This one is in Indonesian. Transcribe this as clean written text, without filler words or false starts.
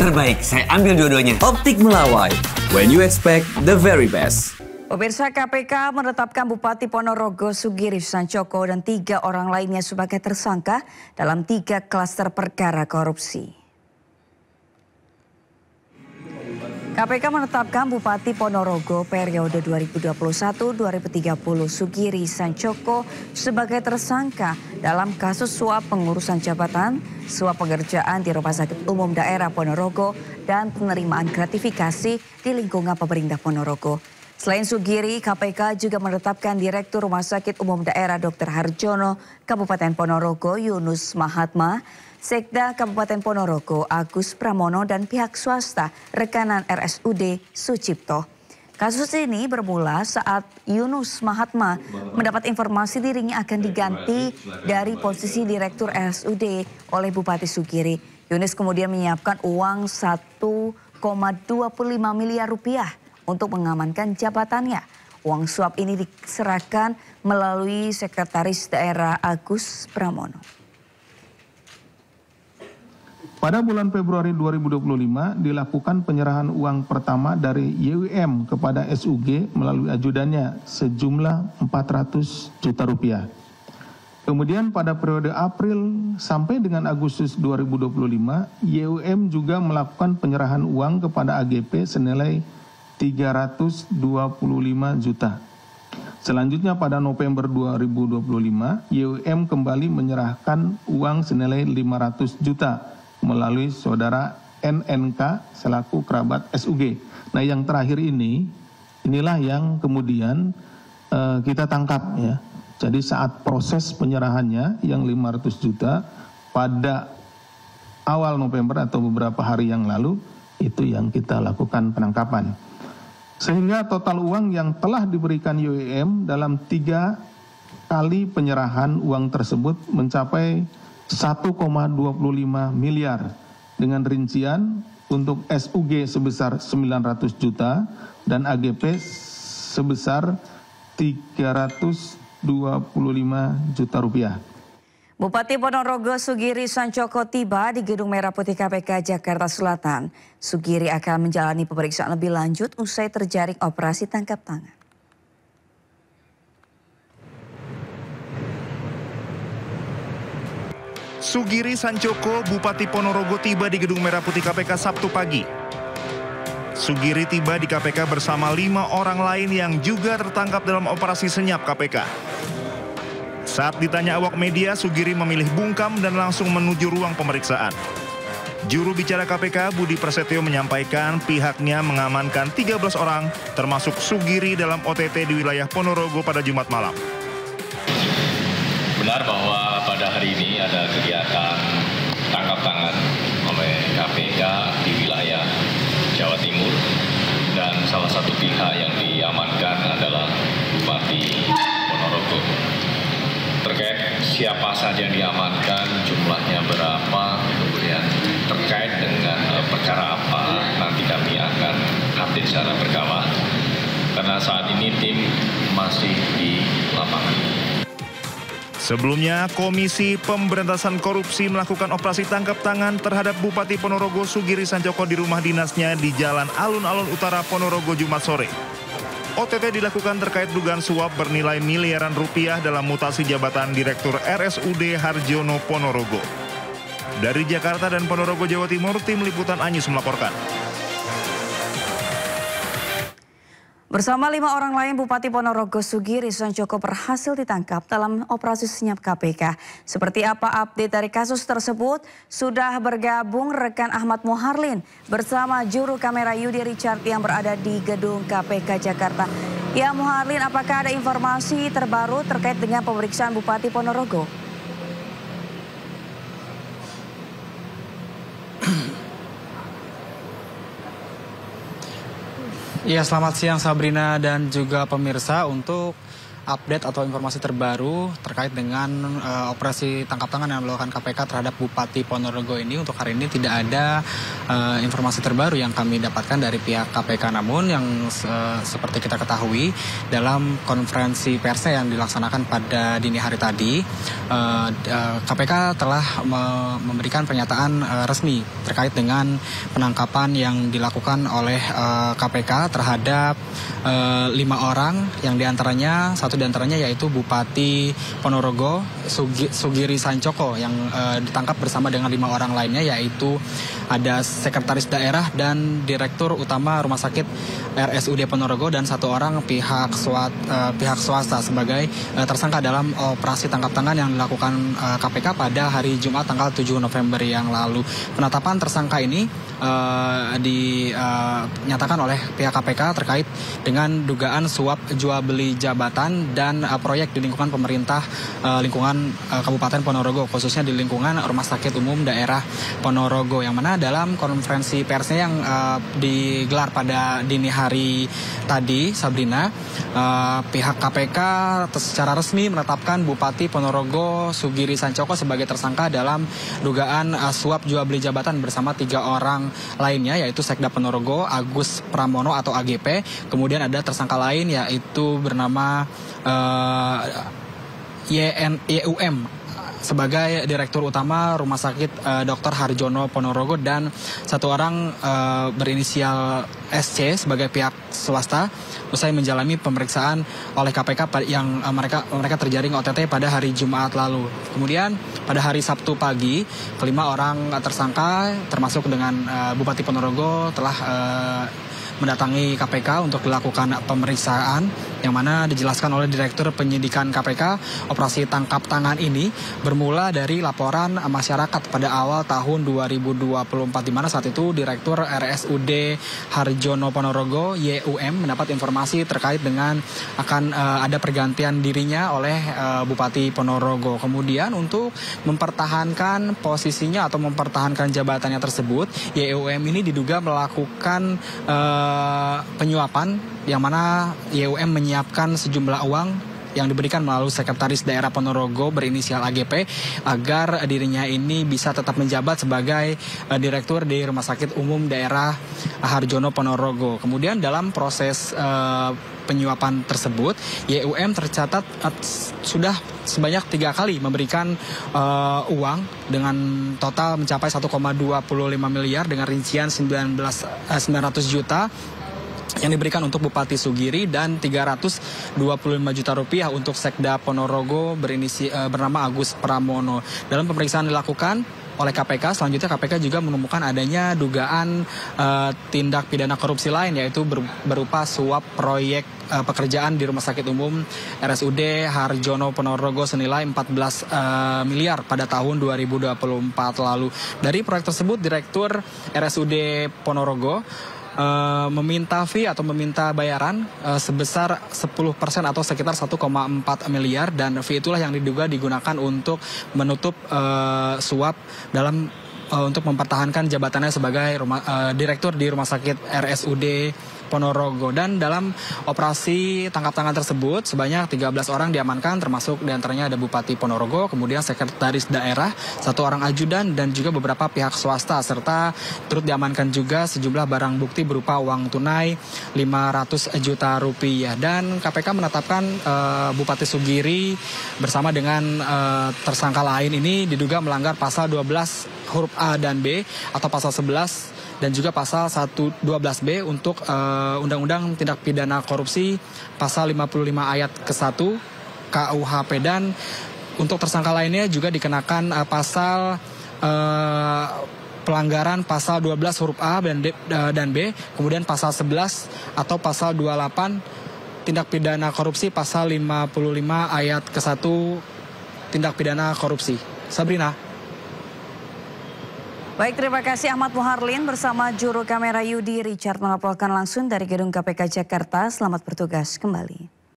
Terbaik, saya ambil dua-duanya. Optik Melawai, when you expect the very best. Pemirsa, KPK menetapkan Bupati Ponorogo Sugiri Sancoko dan 3 orang lainnya sebagai tersangka dalam 3 klaster perkara korupsi. KPK menetapkan Bupati Ponorogo periode 2021-2030 Sugiri Sancoko sebagai tersangka dalam kasus suap pengurusan jabatan, suap pengerjaan di Rumah Sakit Umum Daerah Ponorogo, dan penerimaan gratifikasi di lingkungan pemerintah Ponorogo. Selain Sugiri, KPK juga menetapkan Direktur Rumah Sakit Umum Daerah Dr. Harjono Kabupaten Ponorogo Yunus Mahatma, Sekda Kabupaten Ponorogo Agus Pramono, dan pihak swasta rekanan RSUD Sucipto. Kasus ini bermula saat Yunus Mahatma mendapat informasi dirinya akan diganti dari posisi Direktur RSUD oleh Bupati Sugiri. Yunus kemudian menyiapkan uang 1,25 miliar rupiah untuk mengamankan jabatannya. Uang suap ini diserahkan melalui Sekretaris Daerah Agus Pramono. Pada bulan Februari 2025 dilakukan penyerahan uang pertama dari YWM kepada SUG melalui ajudannya sejumlah 400 juta rupiah. Kemudian pada periode April sampai dengan Agustus 2025, YWM juga melakukan penyerahan uang kepada AGP senilai 325 juta. Selanjutnya pada November 2025, YWM kembali menyerahkan uang senilai 500 juta melalui saudara NNK selaku kerabat SUG. Nah, yang terakhir inilah yang kemudian kita tangkap ya. Jadi saat proses penyerahannya yang 500 juta pada awal November atau beberapa hari yang lalu, itu yang kita lakukan penangkapan. Sehingga total uang yang telah diberikan YWM dalam 3 kali penyerahan uang tersebut mencapai 1,25 miliar dengan rincian untuk SUG sebesar 900 juta dan AGP sebesar 325 juta rupiah. Bupati Ponorogo Sugiri Sancoko tiba di Gedung Merah Putih KPK Jakarta Selatan. Sugiri akan menjalani pemeriksaan lebih lanjut usai terjaring operasi tangkap tangan. Sugiri Sancoko, Bupati Ponorogo tiba di Gedung Merah Putih KPK Sabtu pagi. Sugiri tiba di KPK bersama 5 orang lain yang juga tertangkap dalam operasi senyap KPK. Saat ditanya awak media, Sugiri memilih bungkam dan langsung menuju ruang pemeriksaan. Juru bicara KPK Budi Prasetyo menyampaikan pihaknya mengamankan 13 orang termasuk Sugiri dalam OTT di wilayah Ponorogo pada Jumat malam. Benar bahwa pada hari ini ada kegiatan tangkap tangan oleh KPK di wilayah Jawa Timur dan salah satu pihak yang diamankan adalah Bupati Ponorogo. Terkait siapa saja yang diamankan, jumlahnya berapa, kemudian terkait dengan perkara apa, nanti kami akan update secara berkala karena saat ini tim masih di lapangan. Sebelumnya, Komisi Pemberantasan Korupsi melakukan operasi tangkap tangan terhadap Bupati Ponorogo Sugiri Sancoko di rumah dinasnya di Jalan Alun-Alun Utara Ponorogo Jumat sore. OTT dilakukan terkait dugaan suap bernilai miliaran rupiah dalam mutasi jabatan Direktur RSUD Harjono Ponorogo. Dari Jakarta dan Ponorogo, Jawa Timur, tim liputan Anyus melaporkan. Bersama 5 orang lain, Bupati Ponorogo Sugiri Sancoko berhasil ditangkap dalam operasi senyap KPK. Seperti apa update dari kasus tersebut? Sudah bergabung rekan Ahmad Moharlin bersama juru kamera Yudi Richard yang berada di gedung KPK Jakarta. Ya Moharlin, apakah ada informasi terbaru terkait dengan pemeriksaan Bupati Ponorogo? Ya, selamat siang Sabrina dan juga pemirsa. Untuk update atau informasi terbaru terkait dengan operasi tangkap tangan yang dilakukan KPK terhadap Bupati Ponorogo ini, untuk hari ini tidak ada informasi terbaru yang kami dapatkan dari pihak KPK. Namun yang seperti kita ketahui dalam konferensi pers yang dilaksanakan pada dini hari tadi, KPK telah memberikan pernyataan resmi terkait dengan penangkapan yang dilakukan oleh KPK terhadap 5 orang, yang satu diantaranya yaitu Bupati Ponorogo Sugiri Sancoko yang ditangkap bersama dengan 5 orang lainnya, yaitu ada sekretaris daerah dan direktur utama Rumah Sakit RSUD Ponorogo dan 1 orang pihak swasta sebagai tersangka dalam operasi tangkap tangan yang dilakukan KPK pada hari Jumat tanggal 7 November yang lalu. Penetapan tersangka ini dinyatakan oleh pihak KPK terkait dengan dugaan suap jual beli jabatan dan proyek di lingkungan pemerintah lingkungan Kabupaten Ponorogo, khususnya di lingkungan Rumah Sakit Umum Daerah Ponorogo, yang mana dalam konferensi persnya yang digelar pada dini hari tadi, Sabrina, pihak KPK secara resmi menetapkan Bupati Ponorogo Sugiri Sancoko sebagai tersangka dalam dugaan suap jual beli jabatan bersama 3 orang lainnya, yaitu Sekda Ponorogo Agus Pramono atau AGP. Kemudian ada tersangka lain yaitu bernama YUM sebagai Direktur Utama Rumah Sakit Dr. Harjono Ponorogo, dan 1 orang berinisial SC sebagai pihak swasta usai menjalani pemeriksaan oleh KPK yang mereka terjaring OTT pada hari Jumat lalu. Kemudian pada hari Sabtu pagi, kelima orang tersangka termasuk dengan Bupati Ponorogo telah mendatangi KPK untuk dilakukan pemeriksaan, yang mana dijelaskan oleh Direktur Penyidikan KPK, operasi tangkap tangan ini bermula dari laporan masyarakat pada awal tahun 2024, di mana saat itu Direktur RSUD Harjono Ponorogo YUM mendapat informasi terkait dengan akan ada pergantian dirinya oleh Bupati Ponorogo. Kemudian untuk mempertahankan posisinya atau mempertahankan jabatannya tersebut, YUM ini diduga melakukan penyuapan, yang mana YUM menyiapkan sejumlah uang yang diberikan melalui sekretaris daerah Ponorogo berinisial AGP agar dirinya ini bisa tetap menjabat sebagai direktur di Rumah Sakit Umum Daerah Harjono Ponorogo. Kemudian dalam proses penyuapan tersebut, YUM tercatat sudah sebanyak 3 kali memberikan uang dengan total mencapai 1,25 miliar dengan rincian 900 juta yang diberikan untuk Bupati Sugiri dan 325 juta rupiah untuk Sekda Ponorogo bernama Agus Pramono. Dalam pemeriksaan dilakukan oleh KPK, selanjutnya KPK juga menemukan adanya dugaan tindak pidana korupsi lain, yaitu berupa suap proyek pekerjaan di Rumah Sakit Umum RSUD Harjono Ponorogo senilai 14 miliar pada tahun 2024 lalu. Dari proyek tersebut, Direktur RSUD Ponorogo meminta fee atau meminta bayaran sebesar 10% atau sekitar 1,4 miliar, dan fee itulah yang diduga digunakan untuk menutup suap dalam untuk mempertahankan jabatannya sebagai direktur di Rumah Sakit RSUD Ponorogo. Dan dalam operasi tangkap tangan tersebut sebanyak 13 orang diamankan, termasuk diantaranya ada Bupati Ponorogo, kemudian sekretaris daerah, 1 orang ajudan, dan juga beberapa pihak swasta, serta turut diamankan juga sejumlah barang bukti berupa uang tunai 500 juta rupiah. Dan KPK menetapkan Bupati Sugiri bersama dengan tersangka lain ini diduga melanggar pasal 12 huruf A dan B atau pasal 11 dan juga pasal 112B untuk Undang-Undang Tindak Pidana Korupsi pasal 55 ayat ke-1 KUHP, dan untuk tersangka lainnya juga dikenakan pasal pelanggaran pasal 12 huruf A dan B, kemudian pasal 11 atau pasal 28 tindak pidana korupsi pasal 55 ayat ke-1 tindak pidana korupsi. Sabrina. Baik, terima kasih Ahmad Muharlin bersama juru kamera Yudi Richard melaporkan langsung dari Gedung KPK Jakarta. Selamat bertugas kembali.